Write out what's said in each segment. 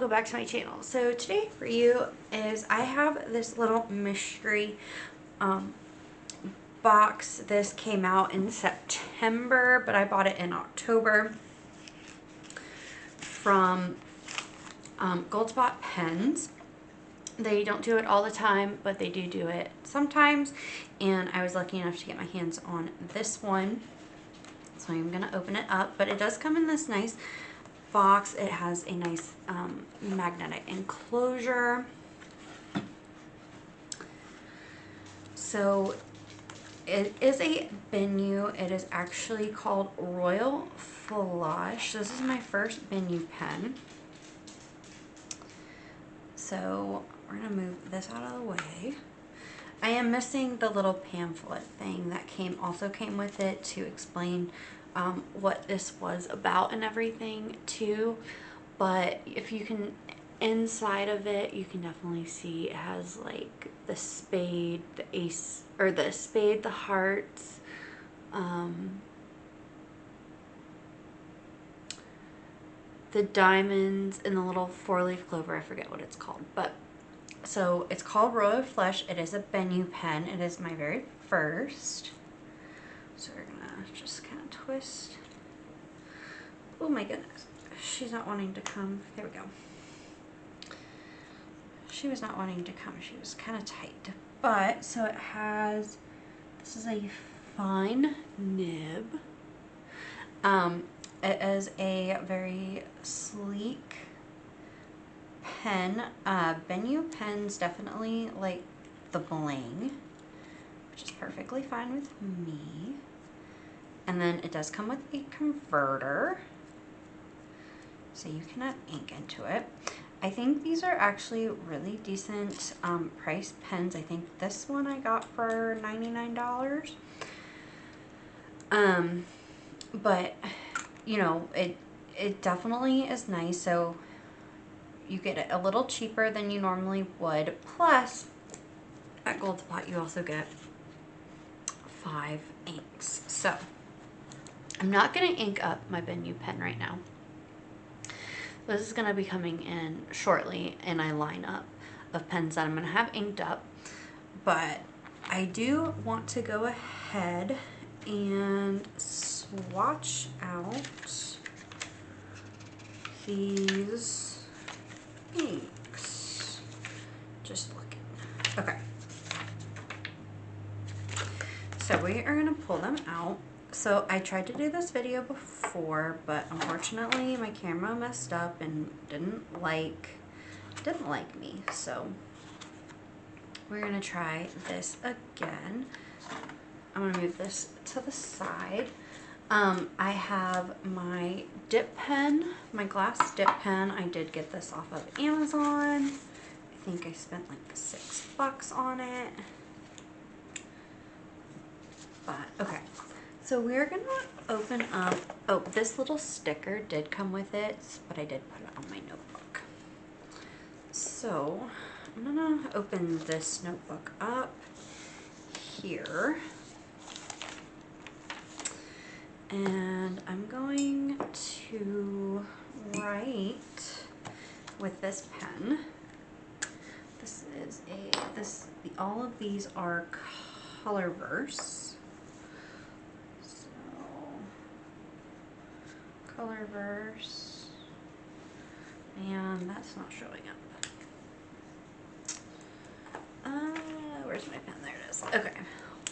welcome back to my channel. So today for you is I have this little mystery box. This came out in September, but I bought it in October from Goldspot Pens. They don't do it all the time, but they do it sometimes, and I was lucky enough to get my hands on this one, so I'm gonna open it up. But it does come in this nice box. It has a nice magnetic enclosure. So it is a Bennu. It is actually called Royal Flush. This is my first Bennu pen. So we're gonna move this out of the way. I am missing the little pamphlet thing that also came with it to explain what this was about and everything too. But if you can, inside of it, you can definitely see it has like the spade, the ace, or the spade, the hearts, the diamonds, and the little 4-leaf clover. I forget what it's called, but so it's called Royal Flush. It is a Bennu pen. It is my very first. So we're gonna just kind of twist. Oh my goodness, she's not wanting to come. There we go. She was not wanting to come. She was kind of tight. But so it has, this is a fine nib. It is a very sleek pen. Bennu pens definitely like the bling, which is perfectly fine with me. And then it does come with a converter, so you can add ink into it. I think these are actually really decent price pens. I think this one I got for $99. But you know, it definitely is nice. So you get it a little cheaper than you normally would. Plus, at Goldspot, you also get 5 inks. So I'm not going to ink up my Bennu pen right now. This is going to be coming in shortly in a lineup of pens that I'm going to have inked up. But I do want to go ahead and swatch out these inks. Just looking. Okay. So we are going to pull them out. So I tried to do this video before, but unfortunately my camera messed up and didn't like me. So we're going to try this again. I'm going to move this to the side. I have my dip pen, my glass dip pen. I did get this off of Amazon. I think I spent like $6 on it. But okay, so we're gonna open up. Oh, this little sticker did come with it, but I did put it on my notebook. So I'm gonna open this notebook up here. And I'm going to write with this pen. This is all of these are colorverse. So colorverse, and that's not showing up. Where's my pen? There it is. Okay,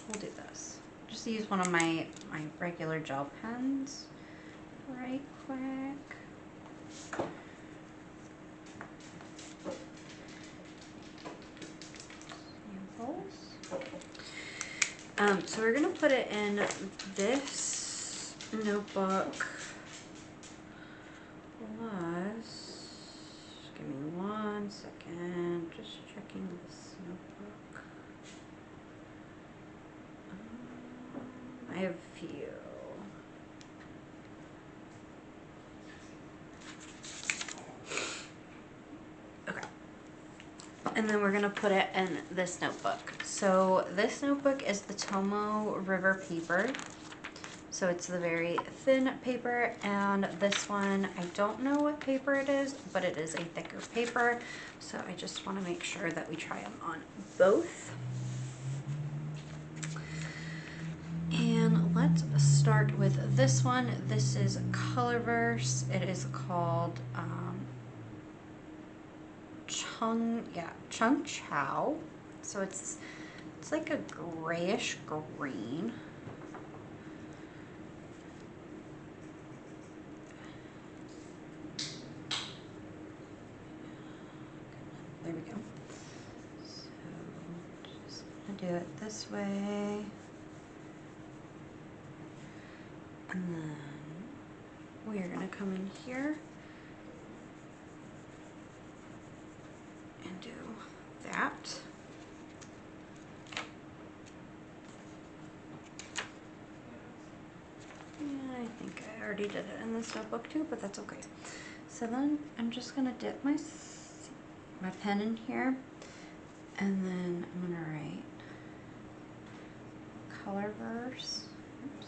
we'll do this. Just use one of my regular gel pens right quick. Samples. So we're gonna put it in this notebook. Plus, give me 1 second. Just checking this notebook. I have a few. Okay. And then we're going to put it in this notebook. So this notebook is the Tomo River paper. So So it's the very thin paper, and this one, I don't know what paper it is, but it is a thicker paper. So I just want to make sure that we try them on both. And let's start with this one. This is Colorverse. It is called Chung Chow. So it's like a grayish green. There we go. So just gonna do it this way. And then we are gonna come in here and do that. And I think I already did it in this notebook too, but that's okay. So then I'm just gonna dip my pen in here, and then I'm gonna write Colorverse. Oops.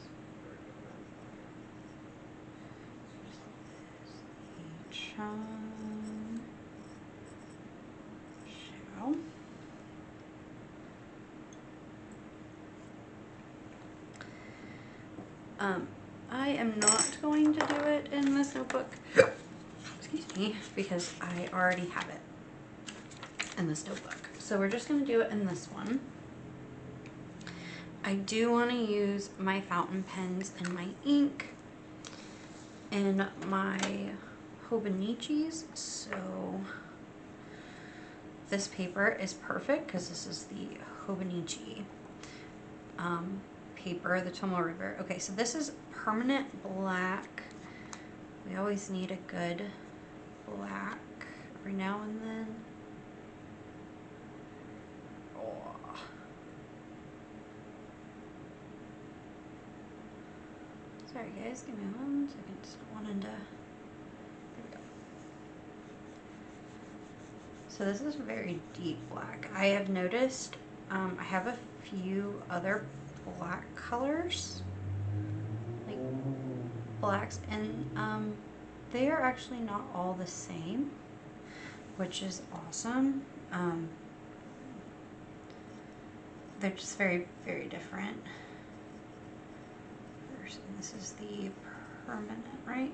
Chung Chow. I am not going to do it in this notebook, excuse me, because I already have it in this notebook. So we're just going to do it in this one. I do want to use my fountain pens and my ink in my Hobonichis, so this paper is perfect because this is the Hobonichi paper, the Tomoe River. Okay, so this is permanent black. We always need a good black every now and then. Oh. Sorry guys, give me 1 second. Just wanted to. There we go. So this is very deep black. I have noticed I have a few other black colors, like blacks, and they are actually not all the same, which is awesome. They're just very, very different. And this is the permanent, right?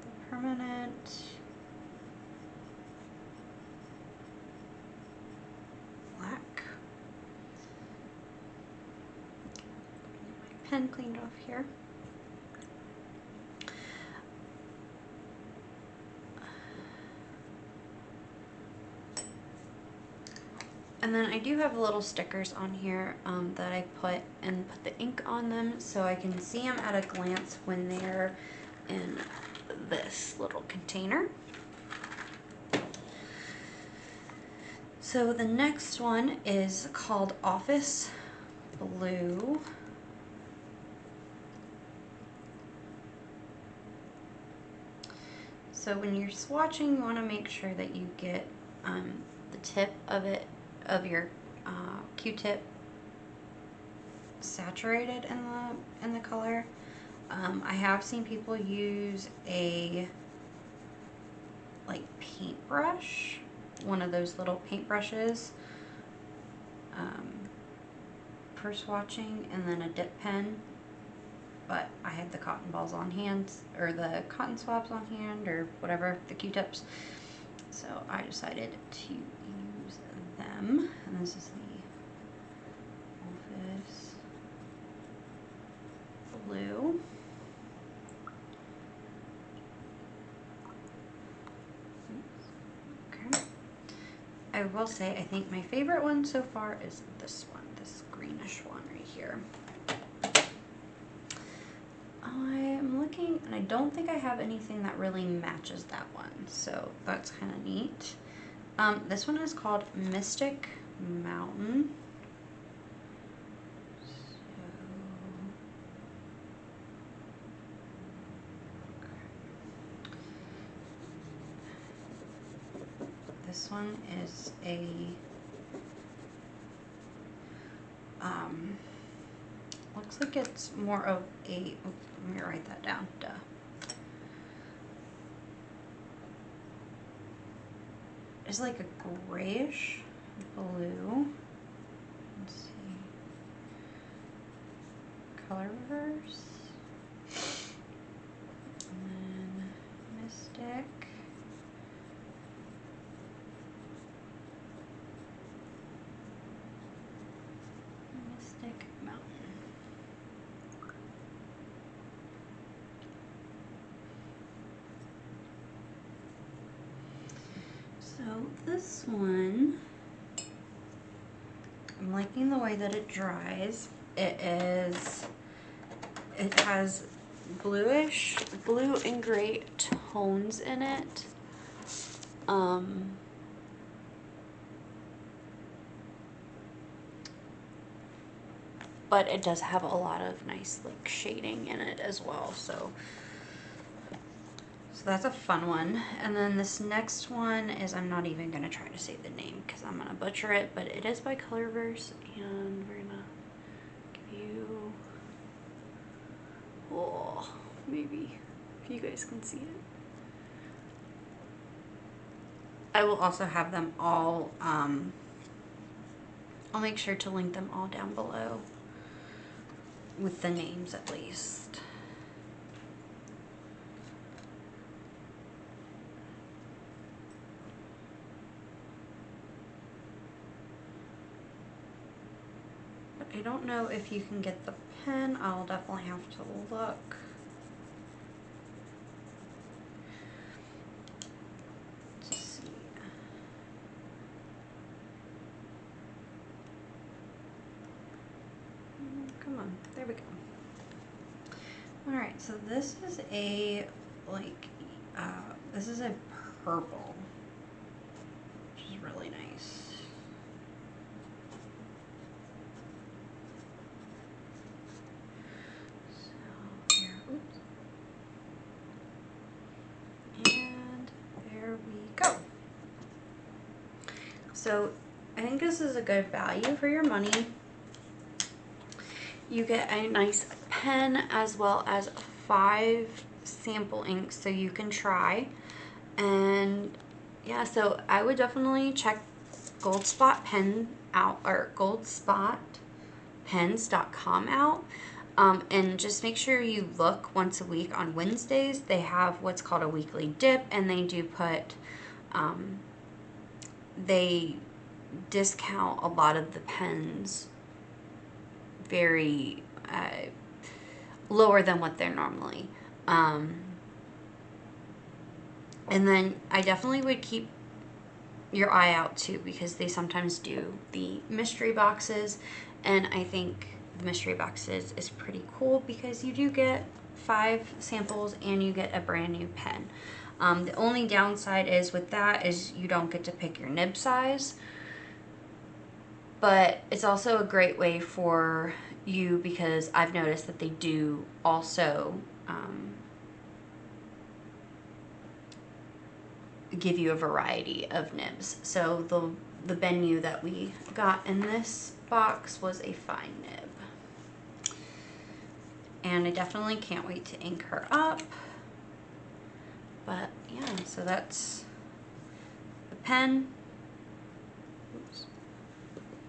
The permanent black. Get my pen cleaned off here. And then I do have little stickers on here that I put the ink on them so I can see them at a glance when they're in this little container. So the next one is called Office Blue. So when you're swatching, you want to make sure that you get the tip of your Q-tip saturated in the color. I have seen people use a like paintbrush, one of those little paintbrushes for swatching, and then a dip pen. But I had the cotton balls on hand, or the cotton swabs on hand, or whatever, the Q-tips. So I decided to use them, and this is the Office Blue. Okay. I will say, I think my favorite one so far is this one, this greenish one right here. I'm looking, and I don't think I have anything that really matches that one, so that's kind of neat. This one is called Mystic Mountain. This one is a, looks looks like it's more of a, oops, let me write that down, duh. It's like a grayish blue. Let's see. Color reverse. And then Mystic. Mystic Mountain. So this one, I'm liking the way that it dries. It has bluish, blue and gray tones in it. But it does have a lot of nice like shading in it as well. So that's a fun one. And then this next one is, I'm not even gonna try to say the name because I'm gonna butcher it, but it is by Colorverse, and we're gonna give you, oh, maybe if you guys can see it. I will also have them all, I'll make sure to link them all down below with the names at least. I don't know if you can get the pen. I'll definitely have to look. Let's see. Come on, there we go. All right, so this is a this is a purple, which is really nice. So I think this is a good value for your money. You get a nice pen as well as 5 sample inks so you can try. And yeah, so I would definitely check Goldspot Pen out, or goldspotpens.com out. And just make sure you look once a week on Wednesdays. They have what's called a weekly dip, and they do put they discount a lot of the pens very lower than what they're normally. And then I definitely would keep your eye out too, because they sometimes do the mystery boxes, and I think the mystery boxes is pretty cool because you do get 5 samples and you get a brand new pen. The only downside is with that is you don't get to pick your nib size, but it's also a great way for you because I've noticed that they do also give you a variety of nibs. So the Bennu that we got in this box was a fine nib. And I definitely can't wait to ink her up. But yeah, so that's the pen. Oops.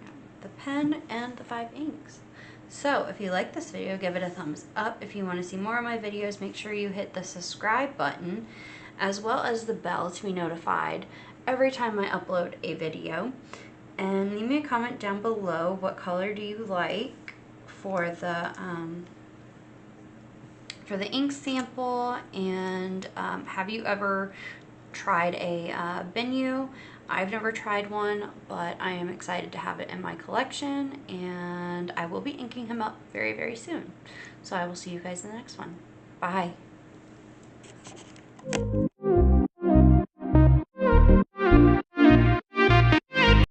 Yeah, the pen and the 5 inks. So if you like this video, give it a thumbs up. If you want to see more of my videos, make sure you hit the subscribe button as well as the bell to be notified every time I upload a video. And leave me a comment down below, what color do you like for the ink sample, and have you ever tried a Bennu? I've never tried one, but I am excited to have it in my collection, and I will be inking him up very, very soon. So I will see you guys in the next one. Bye.